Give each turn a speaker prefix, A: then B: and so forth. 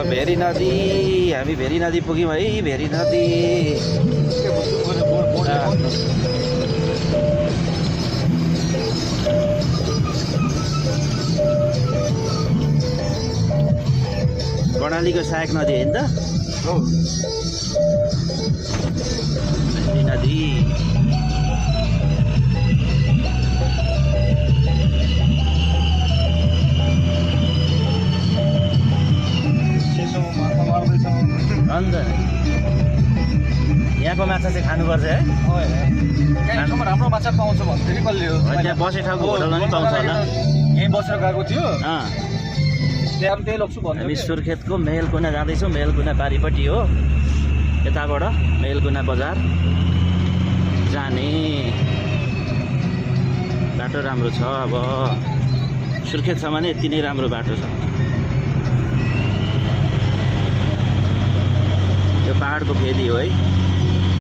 A: very नदी हामी very नदी पुग्यौँ है भेरी नदी कर्णालीको सहायक नदी होइन त भेरी नदी अन्त यहाँको माछा चाहिँ खानुपर्छ है
B: राम्रो माछा पाउँछ भन्दाखेरि कसले हो
A: त्यहाँ बसे ठाउँको होटलमा पनि पाउँछ होला
B: यहीँ बसेर गएको थियो
A: अँ
B: त्यहाँ पनि त्यही लग्छु भन्नु
A: हामी सुर्खेतको मेलकुना जाँदैछौँ मेलकुना पारिपट्टि हो यताबाट मेलकुना बजार जाने बाटो राम्रो छ अब सुर्खेतसम्म नै यति नै राम्रो बाटो छ यो पहाडको फेदी हो है